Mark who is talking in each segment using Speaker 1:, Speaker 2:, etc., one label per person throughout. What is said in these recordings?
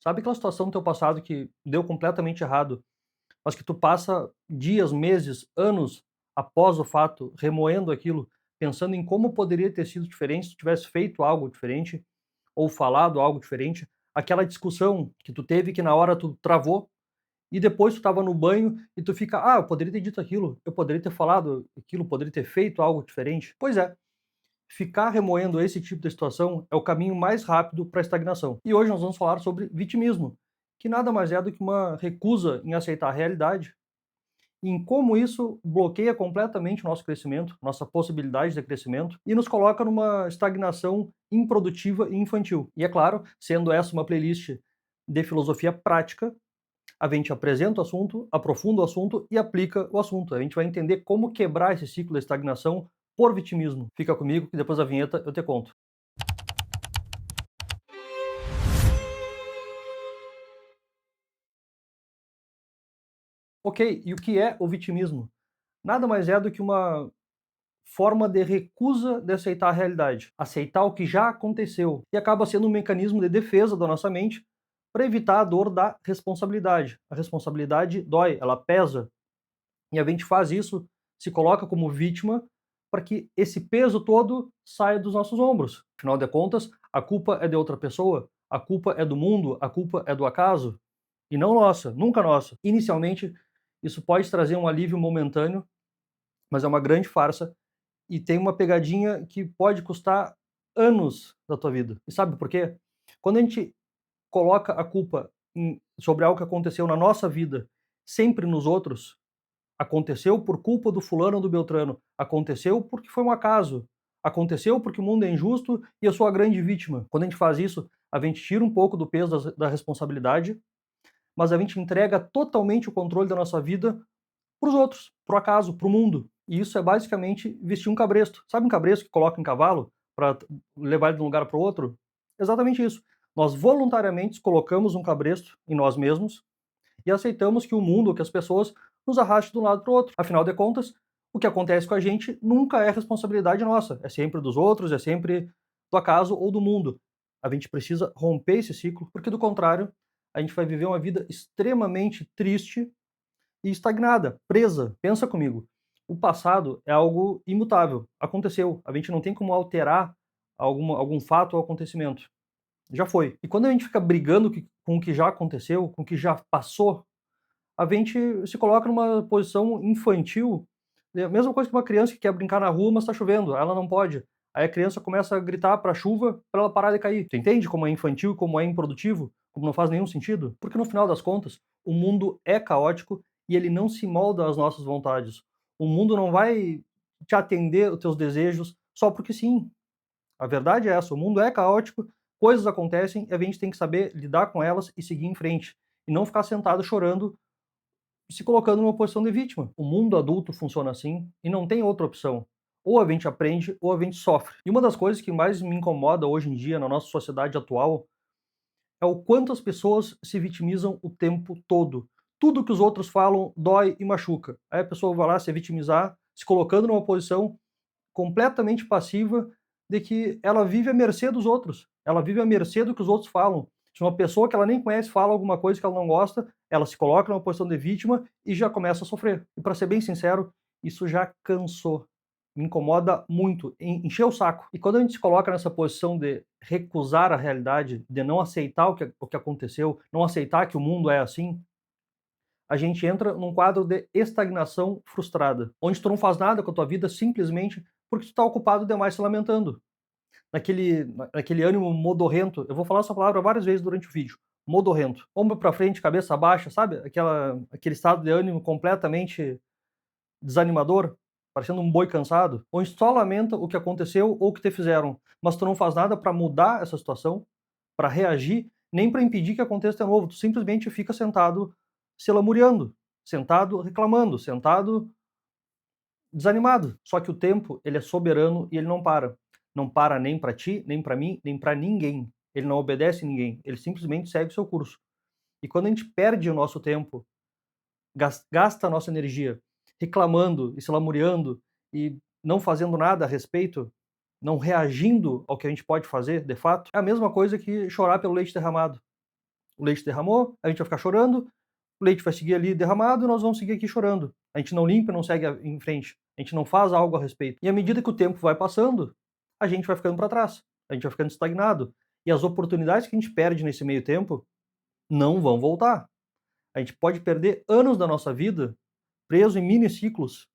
Speaker 1: Sabe aquela situação no teu passado que deu completamente errado, mas que tu passa dias, meses, anos após o fato remoendo aquilo, pensando em como poderia ter sido diferente se tu tivesse feito algo diferente ou falado algo diferente? Aquela discussão que tu teve que na hora tu travou e depois tu estava no banho e tu fica: "Ah, eu poderia ter dito aquilo, eu poderia ter falado aquilo, poderia ter feito algo diferente". Pois é, ficar remoendo esse tipo de situação é o caminho mais rápido para a estagnação. E hoje nós vamos falar sobre vitimismo, que nada mais é do que uma recusa em aceitar a realidade e em como isso bloqueia completamente o nosso crescimento, nossa possibilidade de crescimento e nos coloca numa estagnação improdutiva e infantil. E é claro, sendo essa uma playlist de filosofia prática, a gente apresenta o assunto, aprofunda o assunto e aplica o assunto. A gente vai entender como quebrar esse ciclo da estagnação por vitimismo. Fica comigo que depois da vinheta eu te conto. Ok, e o que é o vitimismo? Nada mais é do que uma forma de recusa de aceitar a realidade, aceitar o que já aconteceu, e acaba sendo um mecanismo de defesa da nossa mente para evitar a dor da responsabilidade. A responsabilidade dói, ela pesa, e a gente faz isso, se coloca como vítima para que esse peso todo saia dos nossos ombros. Afinal de contas, a culpa é de outra pessoa, a culpa é do mundo, a culpa é do acaso, e não nossa, nunca nossa. Inicialmente, isso pode trazer um alívio momentâneo, mas é uma grande farsa e tem uma pegadinha que pode custar anos da tua vida. E sabe por quê? Quando a gente coloca a culpa sobre algo que aconteceu na nossa vida, sempre nos outros, aconteceu por culpa do fulano ou do Beltrano, aconteceu porque foi um acaso, aconteceu porque o mundo é injusto e eu sou a grande vítima. Quando a gente faz isso, a gente tira um pouco do peso da responsabilidade, mas a gente entrega totalmente o controle da nossa vida para os outros, para o acaso, para o mundo. E isso é basicamente vestir um cabresto. Sabe um cabresto que coloca em cavalo para levar ele de um lugar para o outro? Exatamente isso. Nós voluntariamente colocamos um cabresto em nós mesmos e aceitamos que o mundo, que as pessoas nos arrastem de um lado para o outro. Afinal de contas, o que acontece com a gente nunca é responsabilidade nossa, é sempre dos outros, é sempre do acaso ou do mundo. A gente precisa romper esse ciclo, porque do contrário, a gente vai viver uma vida extremamente triste e estagnada, presa. Pensa comigo. O passado é algo imutável, aconteceu. A gente não tem como alterar algum fato ou acontecimento. Já foi. E quando a gente fica brigando com o que já aconteceu, com o que já passou, a gente se coloca numa posição infantil. É a mesma coisa que uma criança que quer brincar na rua, mas está chovendo, ela não pode. Aí a criança começa a gritar para a chuva para ela parar de cair. Você entende como é infantil, como é improdutivo, como não faz nenhum sentido? Porque no final das contas, o mundo é caótico e ele não se molda às nossas vontades. O mundo não vai te atender os teus desejos só porque sim. A verdade é essa, o mundo é caótico, coisas acontecem e a gente tem que saber lidar com elas e seguir em frente. E não ficar sentado chorando, se colocando numa posição de vítima. O mundo adulto funciona assim e não tem outra opção. Ou a gente aprende ou a gente sofre. E uma das coisas que mais me incomoda hoje em dia na nossa sociedade atual é o quanto as pessoas se vitimizam o tempo todo. Tudo que os outros falam dói e machuca. Aí a pessoa vai lá se vitimizar, se colocando numa posição completamente passiva de que ela vive à mercê dos outros. Ela vive à mercê do que os outros falam. Se uma pessoa que ela nem conhece fala alguma coisa que ela não gosta, ela se coloca numa posição de vítima e já começa a sofrer. E para ser bem sincero, isso já cansou. Me incomoda muito, encheu o saco. E quando a gente se coloca nessa posição de recusar a realidade, de não aceitar o que aconteceu, não aceitar que o mundo é assim, a gente entra num quadro de estagnação frustrada, onde tu não faz nada com a tua vida simplesmente porque tu está ocupado demais se lamentando. Naquele ânimo modorrento, eu vou falar essa palavra várias vezes durante o vídeo, modorrento. Ombro para frente, cabeça baixa, sabe? Aquele estado de ânimo completamente desanimador, parecendo um boi cansado, onde tu só lamenta o que aconteceu ou o que te fizeram, mas tu não faz nada para mudar essa situação, para reagir, nem para impedir que aconteça de novo. Tu simplesmente fica sentado se lamuriando, sentado reclamando, sentado desanimado. Só que o tempo, ele é soberano e ele não para. Não para nem para ti, nem para mim, nem para ninguém. Ele não obedece a ninguém, ele simplesmente segue o seu curso. E quando a gente perde o nosso tempo, gasta a nossa energia reclamando e se lamuriando e não fazendo nada a respeito, não reagindo ao que a gente pode fazer de fato, é a mesma coisa que chorar pelo leite derramado. o leite derramou, a gente vai ficar chorando, o leite vai seguir ali derramado e nós vamos seguir aqui chorando. A gente não limpa, não segue em frente, a gente não faz algo a respeito. E à medida que o tempo vai passando, a gente vai ficando para trás, a gente vai ficando estagnado. E as oportunidades que a gente perde nesse meio tempo não vão voltar. A gente pode perder anos da nossa vida preso em mini ciclos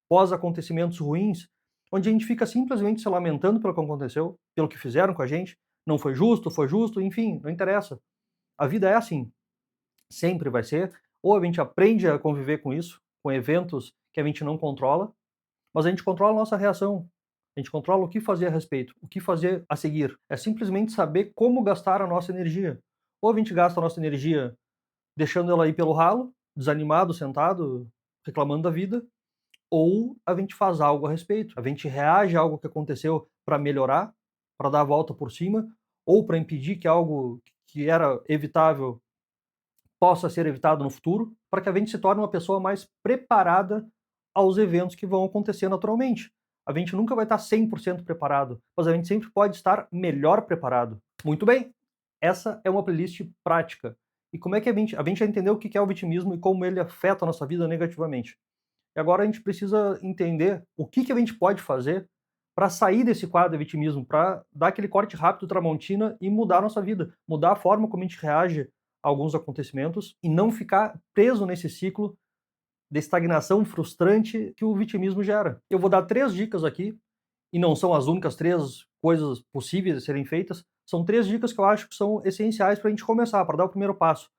Speaker 1: pós acontecimentos ruins, onde a gente fica simplesmente se lamentando pelo que aconteceu, pelo que fizeram com a gente, não foi justo, enfim, não interessa. A vida é assim, sempre vai ser, ou a gente aprende a conviver com isso, com eventos que a gente não controla, mas a gente controla a nossa reação, a gente controla o que fazer a respeito, o que fazer a seguir. É simplesmente saber como gastar a nossa energia. Ou a gente gasta a nossa energia deixando ela ir pelo ralo, desanimado, sentado, reclamando da vida, ou a gente faz algo a respeito. A gente reage a algo que aconteceu para melhorar, para dar a volta por cima, ou para impedir que algo que era evitável possa ser evitado no futuro, para que a gente se torne uma pessoa mais preparada aos eventos que vão acontecer naturalmente. A gente nunca vai estar 100% preparado, mas a gente sempre pode estar melhor preparado. Muito bem, essa é uma playlist prática. E como é que a gente já entendeu o que é o vitimismo e como ele afeta a nossa vida negativamente. E agora a gente precisa entender o que a gente pode fazer para sair desse quadro de vitimismo, para dar aquele corte rápido Tramontina e mudar a nossa vida, mudar a forma como a gente reage a alguns acontecimentos e não ficar preso nesse ciclo de estagnação frustrante que o vitimismo gera. Eu vou dar 3 dicas aqui, e não são as únicas 3 coisas possíveis de serem feitas, são 3 dicas que eu acho que são essenciais para a gente começar, para dar o primeiro passo,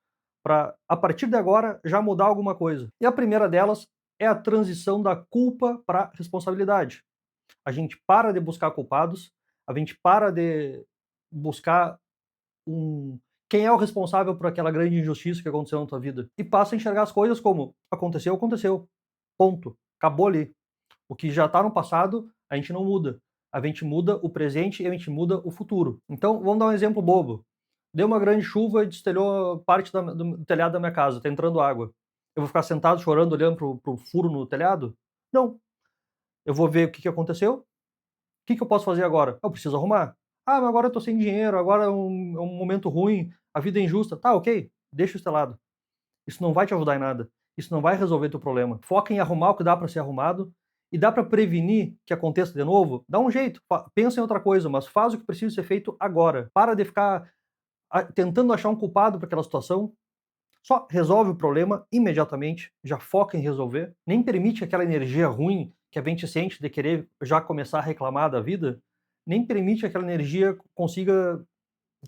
Speaker 1: para a partir de agora já mudar alguma coisa. E a primeira delas é a transição da culpa para responsabilidade. A gente para de buscar culpados, a gente para de buscar quem é o responsável por aquela grande injustiça que aconteceu na tua vida e passa a enxergar as coisas como aconteceu, aconteceu. Ponto. Acabou ali. O que já está no passado, a gente não muda. A gente muda o presente e a gente muda o futuro. Então, vamos dar um exemplo bobo. Deu uma grande chuva e destelhou parte do telhado da minha casa, está entrando água. Eu vou ficar sentado chorando, olhando pro furo no telhado? Não. Eu vou ver o que aconteceu. O que eu posso fazer agora? Eu preciso arrumar. Ah, mas agora eu tô sem dinheiro, agora é um momento ruim, a vida é injusta. Tá, ok, deixa isso de lado. Isso não vai te ajudar em nada. Isso não vai resolver teu problema. Foca em arrumar o que dá para ser arrumado e dá para prevenir que aconteça de novo. Dá um jeito, pensa em outra coisa, mas faz o que precisa ser feito agora. Para de ficar tentando achar um culpado para aquela situação. Só resolve o problema imediatamente, já foca em resolver. Nem permite aquela energia ruim que a gente sente de querer já começar a reclamar da vida, nem permite que aquela energia consiga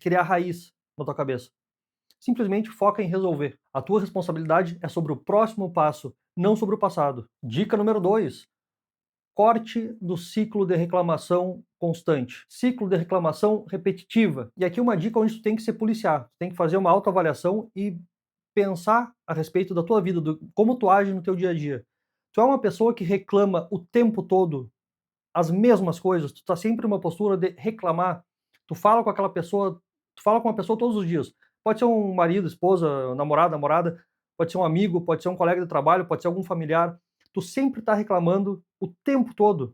Speaker 1: criar raiz na tua cabeça. Simplesmente foca em resolver. A tua responsabilidade é sobre o próximo passo, não sobre o passado. Dica número 2. Corte do ciclo de reclamação constante. Ciclo de reclamação repetitiva. E aqui uma dica onde tu tem que se policiar. Tu tem que fazer uma autoavaliação e pensar a respeito da tua vida, como tu age no teu dia a dia. Tu é uma pessoa que reclama o tempo todo as mesmas coisas, tu tá sempre numa postura de reclamar, tu fala com aquela pessoa, tu fala com uma pessoa todos os dias. Pode ser um marido, esposa, namorada, pode ser um amigo, pode ser um colega de trabalho, pode ser algum familiar. Tu sempre tá reclamando o tempo todo.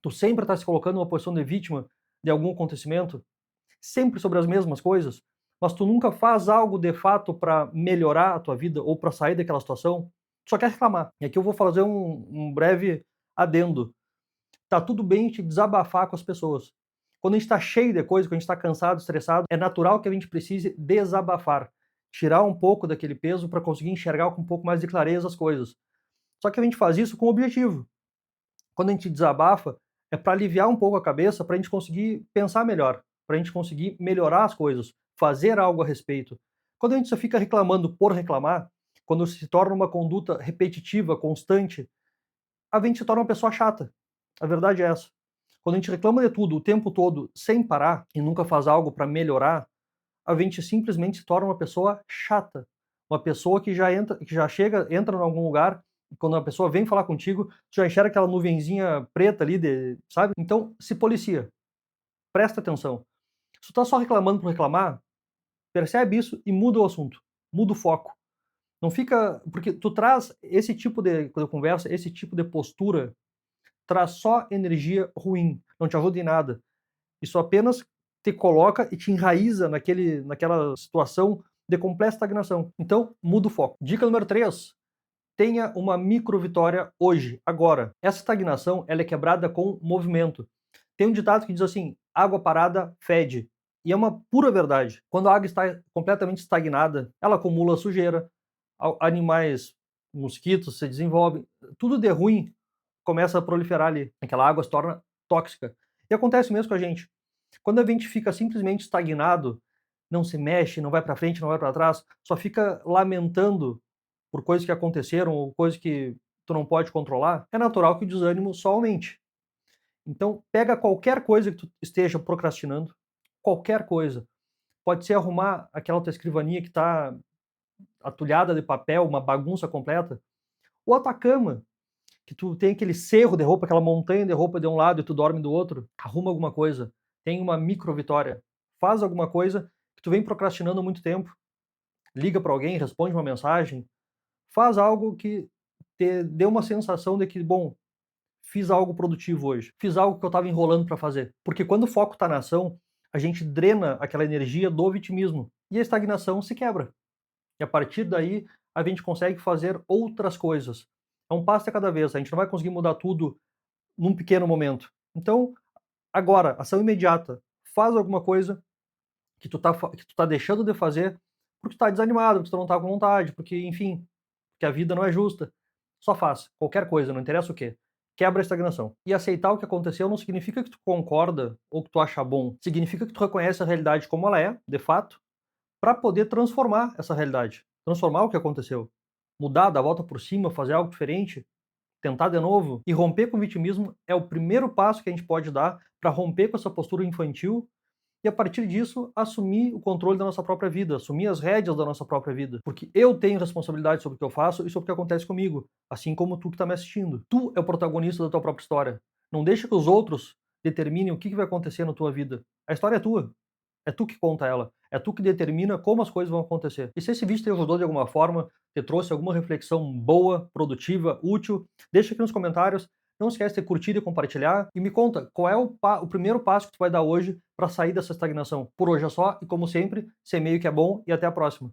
Speaker 1: Tu sempre tá se colocando numa posição de vítima de algum acontecimento, sempre sobre as mesmas coisas, mas tu nunca faz algo de fato para melhorar a tua vida ou para sair daquela situação, tu só quer reclamar. E aqui eu vou fazer um breve adendo. Tá tudo bem te desabafar com as pessoas. Quando a gente está cheio de coisa, quando a gente está cansado, estressado, é natural que a gente precise desabafar, tirar um pouco daquele peso para conseguir enxergar com um pouco mais de clareza as coisas. Só que a gente faz isso com objetivo. Quando a gente desabafa, é para aliviar um pouco a cabeça, para a gente conseguir pensar melhor, para a gente conseguir melhorar as coisas, fazer algo a respeito. Quando a gente só fica reclamando por reclamar, quando se torna uma conduta repetitiva, constante, a gente se torna uma pessoa chata. A verdade é essa. Quando a gente reclama de tudo o tempo todo, sem parar, e nunca faz algo para melhorar, a gente simplesmente se torna uma pessoa chata. Uma pessoa que já chega, entra em algum lugar, e quando a pessoa vem falar contigo, tu já enxerga aquela nuvenzinha preta ali, sabe? Então, se policia. Presta atenção. Se tu tá só reclamando por reclamar, percebe isso e muda o assunto. Muda o foco. Não fica... Porque tu traz esse tipo de conversa, esse tipo de postura, traz só energia ruim, não te ajuda em nada. Isso apenas te coloca e te enraiza naquela situação de completa estagnação. Então, muda o foco. Dica número 3. Tenha uma micro vitória hoje, agora. Essa estagnação ela é quebrada com movimento. Tem um ditado que diz assim, água parada fede. E é uma pura verdade. Quando a água está completamente estagnada, ela acumula sujeira, animais, mosquitos se desenvolvem, tudo de ruim começa a proliferar ali. Aquela água se torna tóxica. E acontece mesmo com a gente. Quando a gente fica simplesmente estagnado, não se mexe, não vai para frente, não vai para trás, só fica lamentando por coisas que aconteceram ou coisas que tu não pode controlar, é natural que o desânimo só aumente. Então, pega qualquer coisa que tu esteja procrastinando, qualquer coisa. Pode ser arrumar aquela tua escrivaninha que está atulhada de papel, uma bagunça completa, ou a tua cama, que tu tem aquele cerro de roupa, aquela montanha de roupa de um lado e tu dorme do outro. Arruma alguma coisa, tem uma micro vitória, faz alguma coisa que tu vem procrastinando há muito tempo, liga para alguém, responde uma mensagem, faz algo que te dê uma sensação de que, bom, fiz algo produtivo hoje, fiz algo que eu estava enrolando para fazer. Porque quando o foco está na ação, a gente drena aquela energia do vitimismo e a estagnação se quebra. E a partir daí, a gente consegue fazer outras coisas. É um passo a cada vez, a gente não vai conseguir mudar tudo num pequeno momento. Então, agora, ação imediata. Faz alguma coisa que tu tá deixando de fazer porque tu tá desanimado, porque tu não tá com vontade, porque, enfim, que a vida não é justa. Só faz, qualquer coisa, não interessa o quê. Quebra a estagnação. E aceitar o que aconteceu não significa que tu concorda ou que tu acha bom. Significa que tu reconhece a realidade como ela é, de fato, para poder transformar essa realidade. Transformar o que aconteceu. Mudar, dar a volta por cima, fazer algo diferente, tentar de novo. E romper com o vitimismo é o primeiro passo que a gente pode dar para romper com essa postura infantil e a partir disso assumir o controle da nossa própria vida, assumir as rédeas da nossa própria vida. Porque eu tenho responsabilidade sobre o que eu faço e sobre o que acontece comigo, assim como tu que está me assistindo. Tu é o protagonista da tua própria história. Não deixa que os outros determinem o que vai acontecer na tua vida. A história é tua. É tu que conta ela. É tu que determina como as coisas vão acontecer. E se esse vídeo te ajudou de alguma forma, te trouxe alguma reflexão boa, produtiva, útil, deixa aqui nos comentários. Não esquece de curtir e compartilhar. E me conta, qual é o primeiro passo que tu vai dar hoje para sair dessa estagnação? Por hoje é só, e como sempre, semeio que é bom e até a próxima.